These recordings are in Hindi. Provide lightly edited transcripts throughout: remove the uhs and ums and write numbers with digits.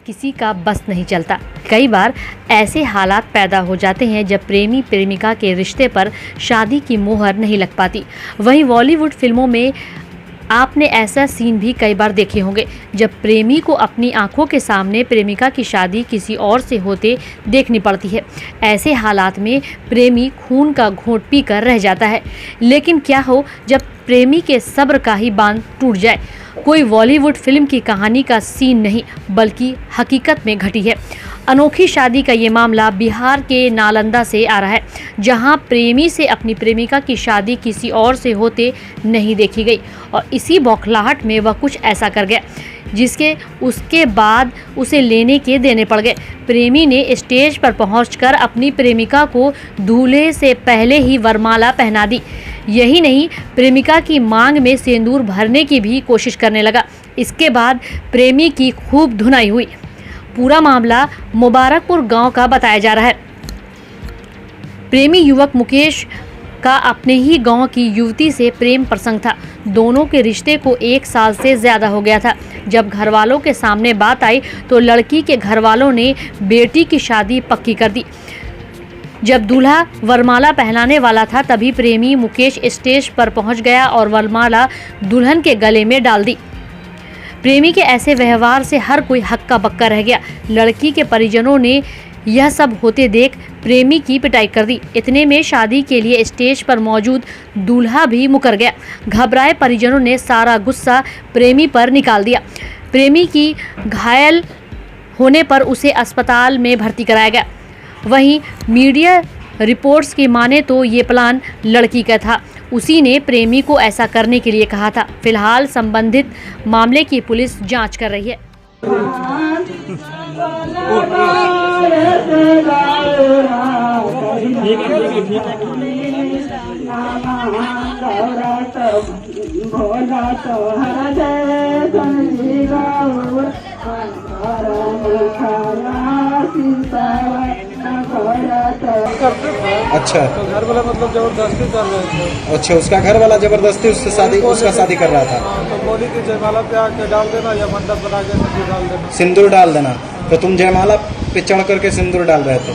किसी का बस नहीं चलता। कई बार ऐसे हालात पैदा हो जाते हैं जब प्रेमी प्रेमिका के रिश्ते पर शादी की मोहर नहीं लग पाती। वहीं बॉलीवुड फिल्मों में आपने ऐसा सीन भी कई बार देखे होंगे जब प्रेमी को अपनी आंखों के सामने प्रेमिका की शादी किसी और से होते देखनी पड़ती है। ऐसे हालात में प्रेमी खून का घोंट पीकर रह जाता है। लेकिन क्या हो जब प्रेमी के सब्र का ही बांध टूट जाए। कोई बॉलीवुड फिल्म की कहानी का सीन नहीं बल्कि हकीकत में घटी है। अनोखी शादी का ये मामला बिहार के नालंदा से आ रहा है, जहां प्रेमी से अपनी प्रेमिका की शादी किसी और से होते नहीं देखी गई और इसी बौखलाहट में वह कुछ ऐसा कर गया जिसके उसके बाद उसे लेने के देने पड़ गए। प्रेमी ने स्टेज पर पहुंचकर अपनी प्रेमिका को दूल्हे से पहले ही वरमाला पहना दी। यही नहीं, प्रेमिका की मांग में सिंदूर भरने की भी कोशिश करने लगा। इसके बाद प्रेमी की खूब धुनाई हुई। पूरा मामला मुबारकपुर गांव का बताया जा रहा है। प्रेमी युवक मुकेश का अपने ही गांव की युवती से प्रेम प्रसंग था। दोनों के रिश्ते को 1 साल से ज्यादा हो गया था। जब घर वालों के सामने बात आई तो लड़की के घर वालों ने बेटी की शादी पक्की कर दी। जब दूल्हा वरमाला पहनाने वाला था तभी प्रेमी मुकेश स्टेज पर पहुंच गया और वरमाला दुल्हन के गले में डाल दी। प्रेमी के ऐसे व्यवहार से हर कोई हक्का बक्का रह गया। लड़की के परिजनों ने यह सब होते देख प्रेमी की पिटाई कर दी। इतने में शादी के लिए स्टेज पर मौजूद दूल्हा भी मुकर गया। घबराए परिजनों ने सारा गुस्सा प्रेमी पर निकाल दिया। प्रेमी की घायल होने पर उसे अस्पताल में भर्ती कराया गया। वहीं मीडिया रिपोर्ट्स की माने तो ये प्लान लड़की का था। उसी ने प्रेमी को ऐसा करने के लिए कहा था। फिलहाल संबंधित मामले की पुलिस जांच कर रही है। अच्छा, तो घर वाला मतलब जबरदस्ती कर रहे थे। अच्छा, उसका घर वाला जबरदस्ती उसका शादी कर रहा था। तो बोली कि जयमाला पे आके डाल देना या मंडप बना के सिंदूर डाल देना। सिंदूर डाल देना। तो तुम जयमाला पे चढ़ करके सिंदूर डाल रहे थे।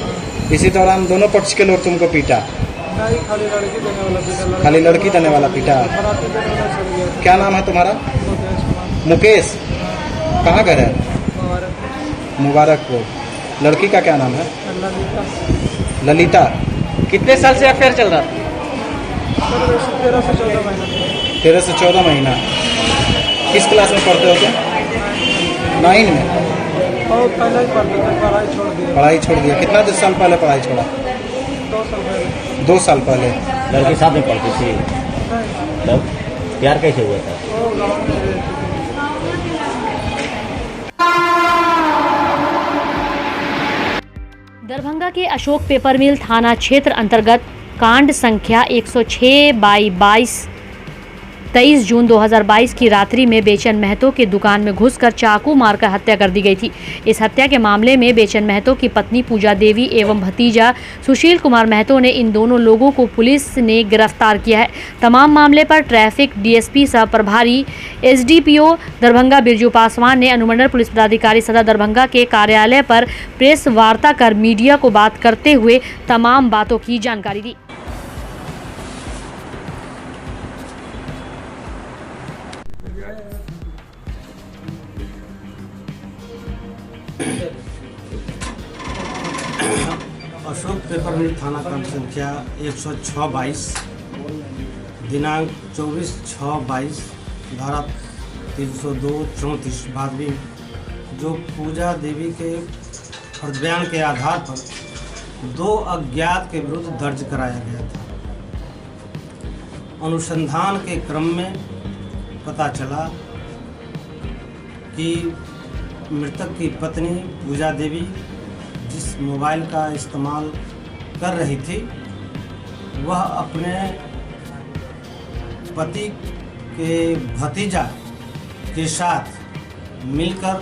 इसी दौरान दोनों पक्ष के लोग तुमको पीटा? नहीं, खाली लड़की देने वाला पीटा। खाली लड़की देने वाला पीटा। बराती देने वाला चल गया। क्या नाम है तुम्हारा? मुकेश। कहाँ घर है? मुबारकपुर। लड़की का क्या नाम है? ललिता। कितने साल से अफेयर चल रहा था? 13 से 14 महीना। 13 से 14 महीना। किस क्लास में पढ़ते हो तुम? 9 में। बहुत पहले ही पढ़ते थे, पढ़ाई छोड़ दिया। पढ़ाई छोड़ दिया। कितना साल पहले पढ़ाई छोड़ा? 2 साल पहले। 2 साल पहले। लड़की साथ में पढ़ती थी, तब प्यार कैसे हुआ था? वो गाँव में रहती थी। दरभंगा के अशोक पेपर मिल थाना क्षेत्र अंतर्गत कांड संख्या 106/22 23 जून 2022 की रात्रि में बेचन महतो की दुकान में घुसकर चाकू मारकर हत्या कर दी गई थी। इस हत्या के मामले में बेचन महतो की पत्नी पूजा देवी एवं भतीजा सुशील कुमार महतो ने इन दोनों लोगों को पुलिस ने गिरफ्तार किया है। तमाम मामले पर ट्रैफिक डीएसपी सह प्रभारी एसडीपीओ दरभंगा बिरजू पासवान ने अनुमंडल पुलिस पदाधिकारी सदर दरभंगा के कार्यालय पर प्रेस वार्ता कर मीडिया को बात करते हुए तमाम बातों की जानकारी दी। अशोक पेपर मिल थाना क्रम संख्या 106/22 दिनांक 24/6/22 धारा 302-34 भादवी जो पूजा देवी के बयान के आधार पर 2 अज्ञात के विरुद्ध दर्ज कराया गया था। अनुसंधान के क्रम में पता चला कि मृतक की पत्नी पूजा देवी जिस मोबाइल का इस्तेमाल कर रही थी वह अपने पति के भतीजा के साथ मिलकर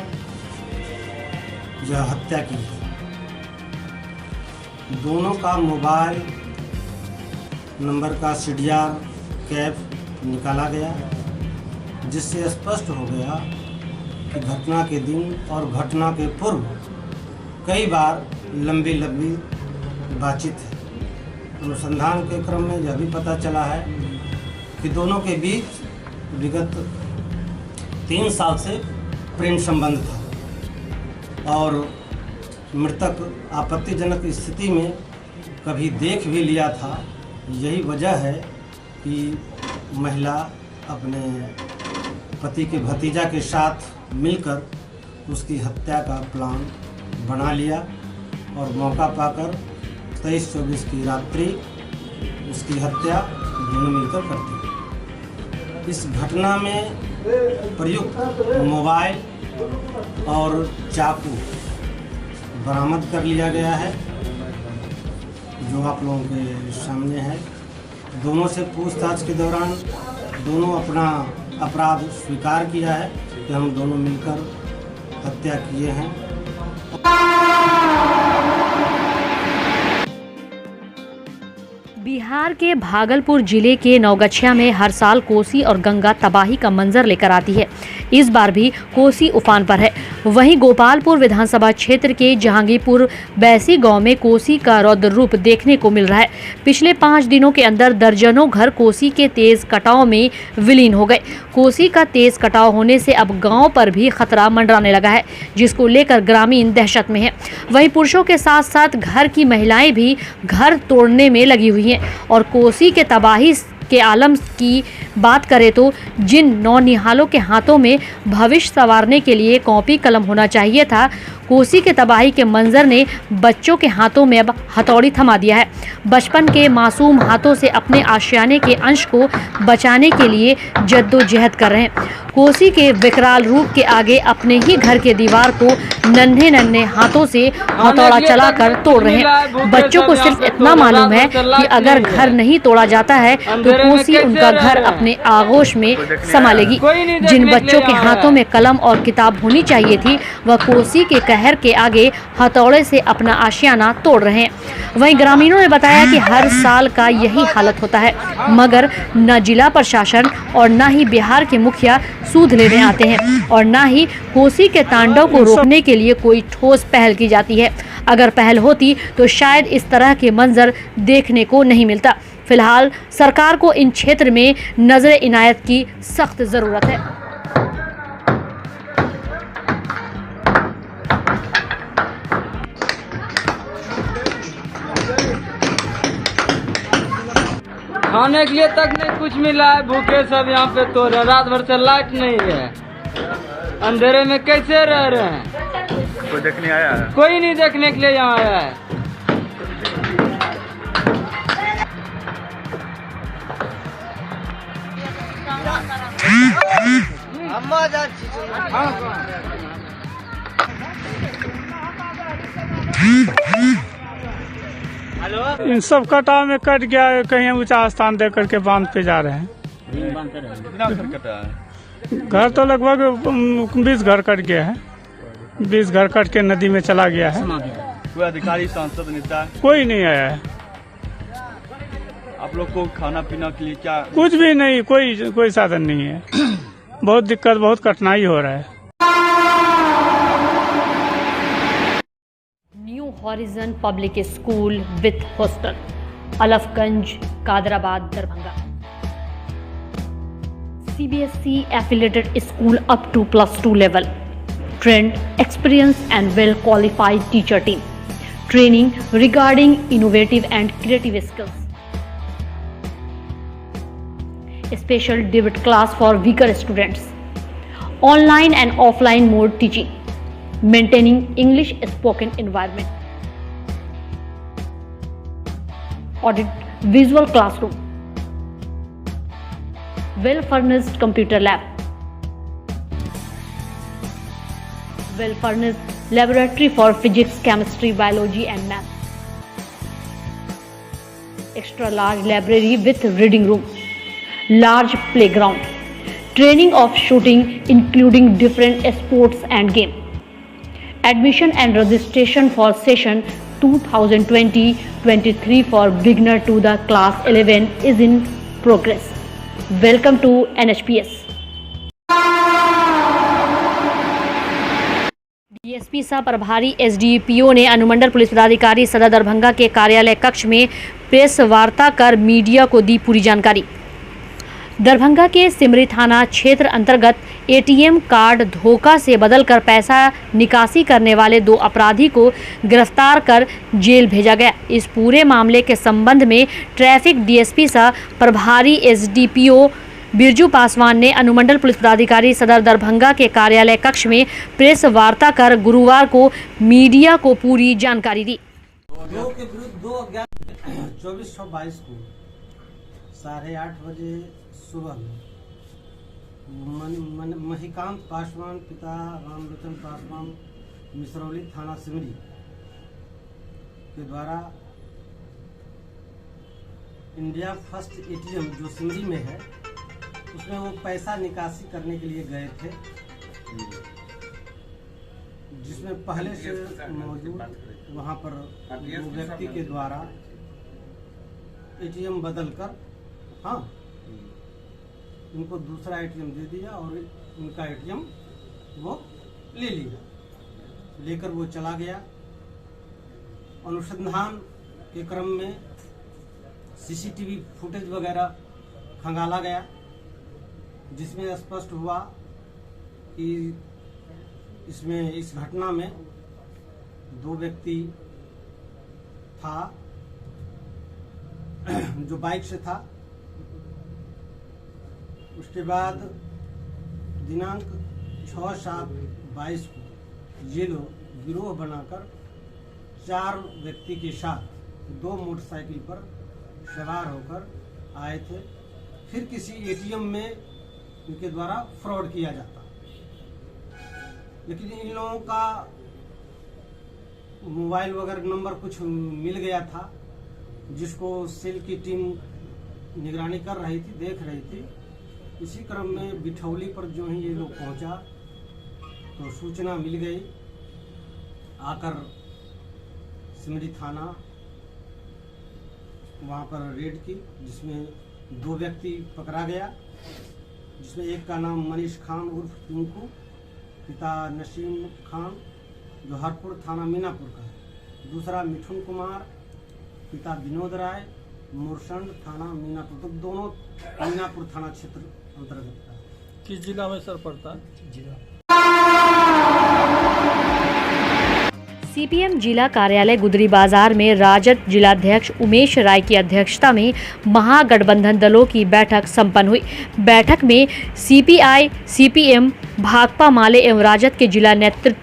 यह हत्या की। दोनों का मोबाइल नंबर का CDR कैप निकाला गया, जिससे स्पष्ट हो गया कि घटना के दिन और घटना के पूर्व कई बार लंबी बातचीत है। अनुसंधान के क्रम में यह भी पता चला है कि दोनों के बीच विगत 3 साल से प्रेम संबंध था और मृतक आपत्तिजनक स्थिति में कभी देख भी लिया था। यही वजह है कि महिला अपने पति के भतीजा के साथ मिलकर उसकी हत्या का प्लान बना लिया और मौका पाकर 23-24 की रात्रि उसकी हत्या दोनों मिलकर करती। इस घटना में प्रयुक्त मोबाइल और चाकू बरामद कर लिया गया है, जो आप लोगों के सामने है। दोनों से पूछताछ के दौरान दोनों अपना अपराध स्वीकार किया है कि हम दोनों मिलकर हत्या किए हैं। बिहार के भागलपुर जिले के नवगछिया में हर साल कोसी और गंगा तबाही का मंजर लेकर आती है। इस बार भी कोसी उफान पर है। वहीं गोपालपुर विधानसभा क्षेत्र के जहांगीरपुर बैसी गांव में कोसी का रौद्र रूप देखने को मिल रहा है। पिछले 5 दिनों के अंदर दर्जनों घर कोसी के तेज कटाव में विलीन हो गए। कोसी का तेज कटाव होने से अब गांव पर भी खतरा मंडराने लगा है, जिसको लेकर ग्रामीण दहशत में है। वहीं पुरुषों के साथ साथ घर की महिलाएं भी घर तोड़ने में लगी हुई हैं। और कोसी के तबाही के आलम की बात करें तो जिन नौनिहालों के हाथों में भविष्य संवारने के लिए कॉपी कलम होना चाहिए था, कोसी के तबाही के मंजर ने बच्चों के हाथों में अब हथौड़ी थमा दिया है। बचपन के मासूम हाथों से अपने आशियाने के अंश को बचाने के लिए जद्दोजहद कर रहे हैं। कोसी के विकराल रूप के आगे अपने ही घर के दीवार को नन्हे हाथों से हथौड़ा चलाकर तोड़ रहे हैं। बच्चों को सिर्फ इतना मालूम है कि अगर घर नहीं तोड़ा जाता है तो कोसी उनका घर अपने आगोश में संभालेगी। जिन बच्चों के हाथों में कलम और किताब होनी चाहिए थी, वह कोसी के कहर के आगे हथौड़े से अपना आशियाना तोड़ रहे हैं। वहीं ग्रामीणों ने बताया कि हर साल का यही हालत होता है, मगर न जिला प्रशासन और न ही बिहार के मुखिया सूद लेने आते हैं और न ही कोसी के तांडव को रोकने के लिए कोई ठोस पहल की जाती है। अगर पहल होती तो शायद इस तरह के मंजर देखने को नहीं मिलता। फिलहाल सरकार को इन क्षेत्र में नजर इनायत की सख्त जरूरत है। खाने के लिए तक नहीं कुछ मिला है, भूखे सब यहाँ पे तो रहे। रात भर से लाइट नहीं है, अंधेरे में कैसे रह रहे हैं। कोई देखने आया है? कोई नहीं देखने के लिए यहाँ आया है। इन सब कटाव में कट गया, कहीं ऊंचा स्थान दे करके बांध पे जा रहे हैं। कितना घर कटा है? घर तो लगभग 20 घर कट गया है। 20 घर कट के नदी में चला गया है। कोई अधिकारी सांसद नेता कोई नहीं आया है। आप लोग को खाना पीना के लिए क्या? कुछ भी नहीं, कोई साधन नहीं है। बहुत दिक्कत, बहुत कठिनाई हो रहा है। New horizon public school with hostel, Alafganj, Kadrabad, Darbhanga. CBSE affiliated school up to +2 level. Trained, experienced and well qualified teacher team. Training regarding innovative and creative skills. Special debit class for weaker students. Online and offline mode teaching. Maintaining English spoken environment. Audit visual classroom. Well furnished computer lab. Well furnished laboratory for physics, chemistry, biology and math. Extra large library with reading room. Large playground. Training of shooting including different sports and game. Admission and registration for session 2020-23 for beginner to the class 11 is in progress. Welcome to NHPS. DSP सह प्रभारी एसडीपीओ ने अनुमंडल पुलिस पदाधिकारी सदर दरभंगा के कार्यालय कक्ष में प्रेस वार्ता कर मीडिया को दी पूरी जानकारी। दरभंगा के सिमरी थाना क्षेत्र अंतर्गत एटीएम कार्ड धोखा से बदलकर पैसा निकासी करने वाले 2 अपराधी को गिरफ्तार कर जेल भेजा गया। इस पूरे मामले के संबंध में ट्रैफिक डीएसपी सह प्रभारी एसडीपीओ बिरजू पासवान ने अनुमंडल पुलिस पदाधिकारी सदर दरभंगा के कार्यालय कक्ष में प्रेस वार्ता कर गुरुवार को मीडिया को पूरी जानकारी दी। 2 के विरुद्ध 24/22 को 8:30 बजे सुबह में महिकांत पासवान पिता रामलोचन पासवान मिसरौली थाना सिमरी के द्वारा इंडिया फर्स्ट एटीएम जो सिमरी में है उसमें वो पैसा निकासी करने के लिए गए थे, जिसमें पहले से मौजूद वहां पर वो व्यक्ति के द्वारा एटीएम बदलकर उनको दूसरा एटीएम दे दिया और उनका एटीएम वो ले लिया। लेकर वो चला गया। अनुसंधान के क्रम में सीसीटीवी फुटेज वगैरह खंगाला गया, जिसमें स्पष्ट हुआ कि इसमें इस घटना में 2 व्यक्ति था जो बाइक से था। उसके बाद दिनांक 6/7/22 को ये लोग गिरोह बनाकर 4 व्यक्ति के साथ 2 मोटरसाइकिल पर सवार होकर आए थे। फिर किसी एटीएम में इनके द्वारा फ्रॉड किया जाता, लेकिन इन लोगों का मोबाइल वगैरह नंबर कुछ मिल गया था, जिसको सेल की टीम निगरानी कर रही थी, देख रही थी। इसी क्रम में बिठौली पर जो ही ये लोग पहुंचा तो सूचना मिल गई। आकर सिमरी थाना वहां पर रेड की, जिसमें 2 व्यक्ति पकड़ा गया, जिसमें एक का नाम मनीष खान उर्फ टिंकू पिता नसीम खान जो हरपुर थाना मीनापुर का है। दूसरा मिठुन कुमार पिता विनोद राय मुरसंड थाना मीनापुर, तो दोनों मीनापुर थाना क्षेत्र अंतर्गत है। किस जिला में सर पड़ता है? सीपीएम जिला कार्यालय गुदरी बाजार में राजद जिलाध्यक्ष उमेश राय की अध्यक्षता में महागठबंधन दलों की बैठक संपन्न हुई। बैठक में सीपीआई, सीपीएम, भाकपा माले एवं राजद के जिला नेतृत्व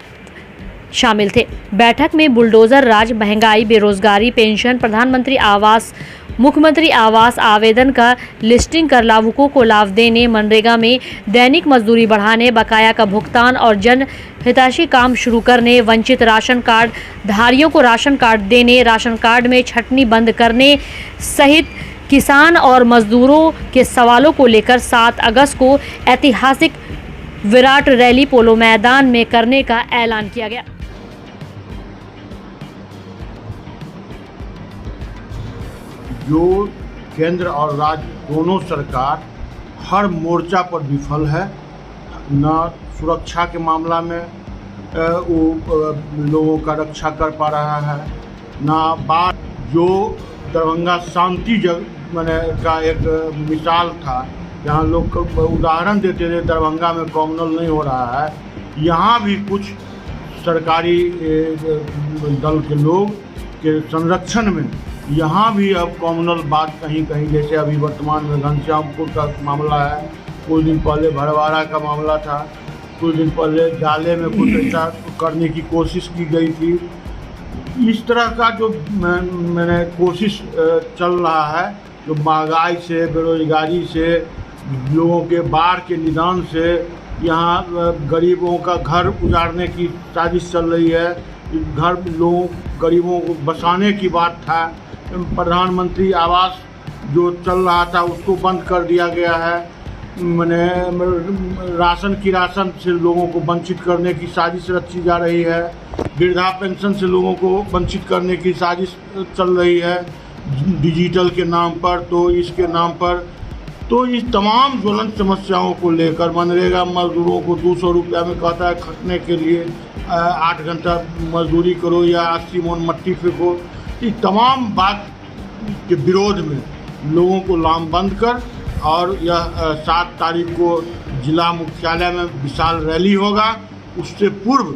शामिल थे। बैठक में बुलडोजर राज, महंगाई, बेरोजगारी, पेंशन, प्रधानमंत्री आवास, मुख्यमंत्री आवास आवेदन का लिस्टिंग कर लाभुकों को लाभ देने, मनरेगा में दैनिक मजदूरी बढ़ाने, बकाया का भुगतान और जन हितैषी काम शुरू करने, वंचित राशन कार्ड धारियों को राशन कार्ड देने, राशन कार्ड में छटनी बंद करने सहित किसान और मजदूरों के सवालों को लेकर 7 अगस्त को ऐतिहासिक विराट रैली पोलो मैदान में करने का ऐलान किया गया। जो केंद्र और राज्य दोनों सरकार हर मोर्चा पर विफल है, न सुरक्षा के मामला में वो लोगों का रक्षा कर पा रहा है, न बात जो दरभंगा शांति का एक मिसाल था, जहाँ लोग उदाहरण देते थे दरभंगा में कॉमनल नहीं हो रहा है, यहाँ भी कुछ सरकारी दल के लोग के संरक्षण में यहाँ भी अब कॉमनल बात कहीं कहीं, जैसे अभी वर्तमान में घनश्यामपुर का मामला है, कुछ दिन पहले भड़वाड़ा का मामला था, कुछ दिन पहले जाले में कुछ ऐसा करने की कोशिश की गई थी। इस तरह का जो मैंने कोशिश चल रहा है, जो महंगाई से, बेरोजगारी से, लोगों के बाढ़ के निदान से, यहाँ गरीबों का घर उजाड़ने की साजिश चल रही है, घर लोगों गरीबों को बसाने की बात था, प्रधानमंत्री आवास जो चल रहा था उसको बंद कर दिया गया है, मैंने राशन से लोगों को वंचित करने की साजिश रची जा रही है, वृद्धा पेंशन से लोगों को वंचित करने की साजिश चल रही है डिजिटल के नाम पर। तो इसके नाम पर तो इस तमाम ज्वलंत समस्याओं को लेकर मनरेगा मजदूरों को 200 रुपया में कहता है खटने के लिए 8 घंटा मजदूरी करो या 80 मन मट्टी फेंको। इस तमाम बात के विरोध में लोगों को लामबंद कर और यह 7 तारीख को जिला मुख्यालय में विशाल रैली होगा। उससे पूर्व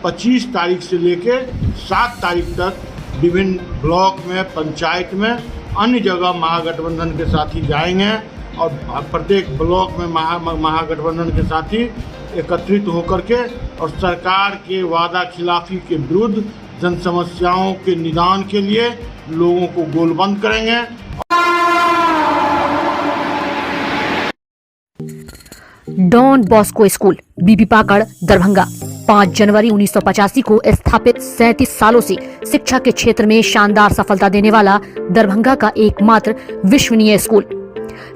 25 तारीख से लेके 7 तारीख तक विभिन्न ब्लॉक में, पंचायत में, अन्य जगह महागठबंधन के साथी जाएंगे और प्रत्येक ब्लॉक में महागठबंधन के साथी एकत्रित होकर के और सरकार के वादा खिलाफी के विरुद्ध जन समस्याओं के निदान के लिए लोगों को गोलबंद करेंगे। डॉन बॉस्को स्कूल बीबी पाकड़ दरभंगा 5 जनवरी 1985 को स्थापित 37 सालों से शिक्षा के क्षेत्र में शानदार सफलता देने वाला दरभंगा का एकमात्र विश्वसनीय स्कूल।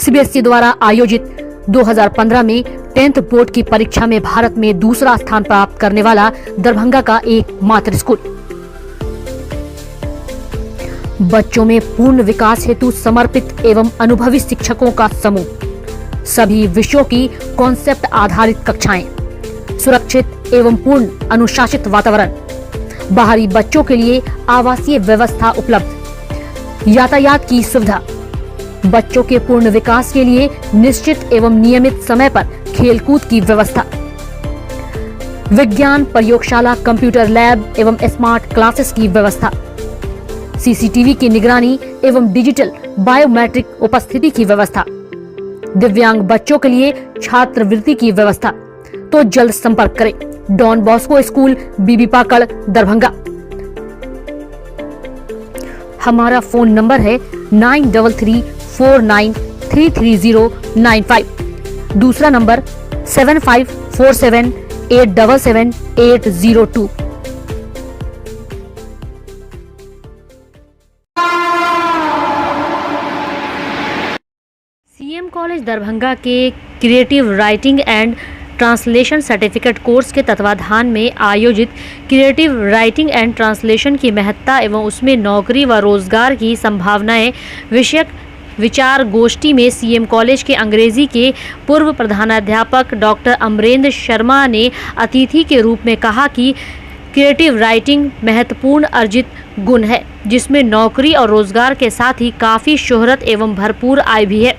सीबीएसई द्वारा आयोजित 2015 में 10th बोर्ड की परीक्षा में भारत में दूसरा स्थान प्राप्त करने वाला दरभंगा का एकमात्र स्कूल। बच्चों में पूर्ण विकास हेतु समर्पित एवं अनुभवी शिक्षकों का समूह, सभी विषयों की कॉन्सेप्ट आधारित कक्षाएं, सुरक्षित एवं पूर्ण अनुशासित वातावरण, बाहरी बच्चों के लिए आवासीय व्यवस्था उपलब्ध, यातायात की सुविधा, बच्चों के पूर्ण विकास के लिए निश्चित एवं नियमित समय पर खेलकूद की व्यवस्था, विज्ञान प्रयोगशाला, कंप्यूटर लैब एवं स्मार्ट क्लासेस की व्यवस्था, सीसीटीवी की निगरानी एवं डिजिटल बायोमेट्रिक उपस्थिति की व्यवस्था, दिव्यांग बच्चों के लिए छात्रवृत्ति की व्यवस्था। तो जल्द संपर्क करें डॉन बॉस्को स्कूल बीबी पाकड़ दरभंगा। हमारा फोन नंबर है 9334933095। दूसरा नंबर 7547877802। सीएम कॉलेज दरभंगा के creative writing and translation certificate course के तत्वाधान में आयोजित क्रिएटिव राइटिंग एंड ट्रांसलेशन की महत्ता एवं उसमें नौकरी व रोजगार की संभावनाएं विषयक विचार गोष्ठी में सीएम कॉलेज के अंग्रेजी के पूर्व प्रधानाध्यापक डॉक्टर अमरेंद्र शर्मा ने अतिथि के रूप में कहा कि क्रिएटिव राइटिंग महत्वपूर्ण अर्जित गुण है जिसमें नौकरी और रोजगार के साथ ही काफ़ी शोहरत एवं भरपूर आय भी है।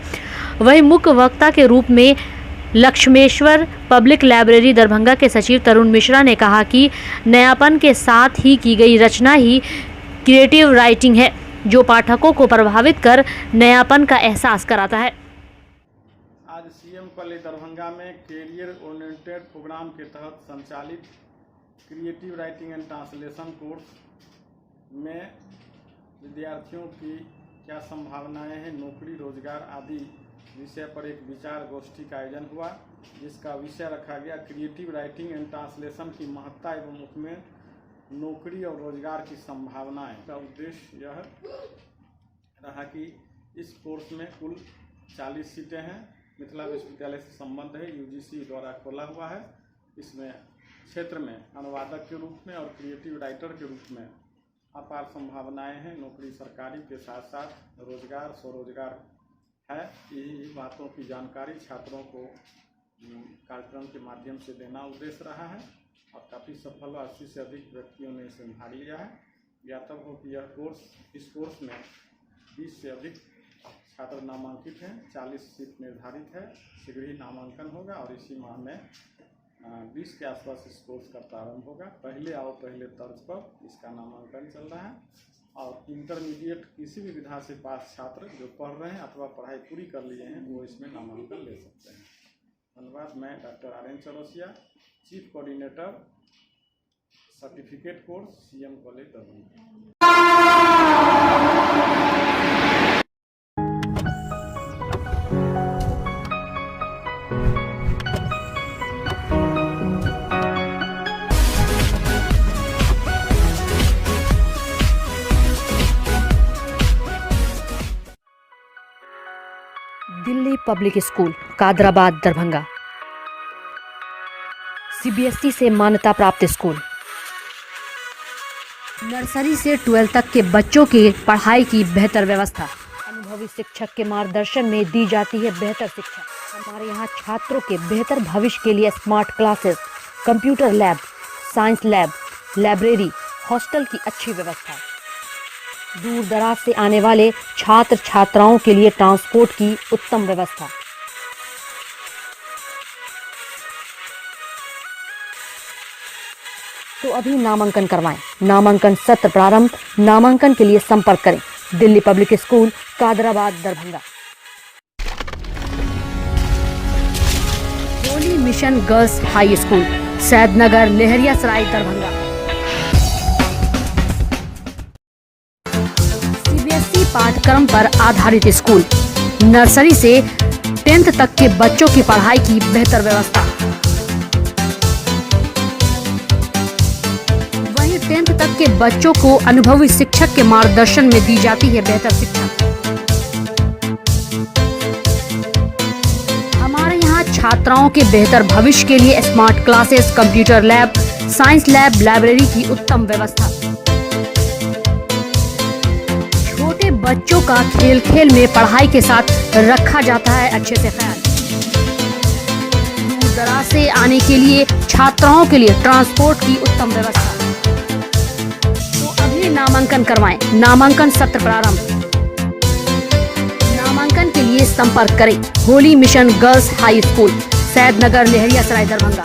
वहीं मुख्य वक्ता के रूप में लक्ष्मेश्वर पब्लिक लाइब्रेरी दरभंगा के सचिव तरुण मिश्रा ने कहा कि नयापन के साथ ही की गई रचना ही क्रिएटिव राइटिंग है जो पाठकों को प्रभावित कर नयापन का एहसास कराता है। आज सीएम कॉलेज दरभंगा में कैरियर ओरिएंटेड प्रोग्राम के तहत संचालित creative writing and translation course में विद्यार्थियों की क्या संभावनाएं हैं, नौकरी रोजगार आदि विषय पर एक विचार गोष्ठी का आयोजन हुआ, जिसका विषय रखा गया क्रिएटिव राइटिंग एंड ट्रांसलेशन की महत्ता एवं उसमें नौकरी और रोजगार की संभावनाएं। का उद्देश्य यह रहा कि इस कोर्स में कुल 40 सीटें हैं। मिथिला विश्वविद्यालय से संबंध है, यूजीसी द्वारा खोला हुआ है। इसमें क्षेत्र में अनुवादक के रूप में और क्रिएटिव राइटर के रूप में अपार संभावनाएं हैं। नौकरी सरकारी के साथ साथ रोजगार स्वरोजगार है। यही बातों की जानकारी छात्रों को कार्यक्रम के माध्यम से देना उद्देश्य रहा है और काफ़ी सफल 80 से अधिक व्यक्तियों ने इसमें भाग लिया है। ज्ञातव्य हो कि यह कोर्स इस कोर्स में 20 से अधिक छात्र नामांकित हैं। 40 सीट निर्धारित है। शीघ्र ही नामांकन होगा और इसी माह में 20 के आसपास इस कोर्स का प्रारंभ होगा। पहले आओ पहले तर्ज पर इसका नामांकन चल रहा है और इंटरमीडिएट किसी भी विधा से पास छात्र जो पढ़ रहे हैं अथवा पढ़ाई पूरी कर लिए हैं वो इसमें नामांकन ले सकते हैं। धन्यवाद। मैं doctor Aryan Chaurasia, chief coordinator certificate course, CM college Darbhanga. Delhi public school Kadrabad Darbhanga CBSE से मान्यता प्राप्त स्कूल। नर्सरी से 12 तक के बच्चों की पढ़ाई की बेहतर व्यवस्था, अनुभवी अनुभवी शिक्षक के मार्गदर्शन में दी जाती है बेहतर शिक्षा। हमारे यहाँ छात्रों के बेहतर भविष्य के लिए smart classes, computer lab, science lab, library, hostel की अच्छी व्यवस्था। दूर दराज से आने वाले छात्र छात्राओं के लिए ट्रांसपोर्ट की उत्तम व्यवस्था। तो अभी नामांकन करवाएं। नामांकन सत्र प्रारंभ। नामांकन के लिए संपर्क करें Delhi public school, Kadrabad, Darbhanga. Holy mission girls high school, Saidnagar, Laheriasarai, Darbhanga. CBSE पाठ्यक्रम पर आधारित स्कूल, नर्सरी से 10th तक के बच्चों की पढ़ाई की बेहतर व्यवस्था। वहीं 10th तक के बच्चों को अनुभवी शिक्षक के मार्गदर्शन में दी जाती है बेहतर शिक्षा। हमारे यहाँ छात्राओं के बेहतर भविष्य के लिए smart classes, computer lab, science lab, library की उत्तम व्यवस्था। छोटे बच्चों का खेल खेल में पढ़ाई के साथ रखा जाता है अच्छे से ख्याल। दूर दराज से आने के लिए छात्राओं के लिए ट्रांसपोर्ट की उत्तम व्यवस्था। तो अभी नामांकन करवाएं। नामांकन सत्र प्रारंभ। नामांकन के लिए संपर्क करें Holi mission girls high school, Saidnagar, Laheriasarai, Darbhanga.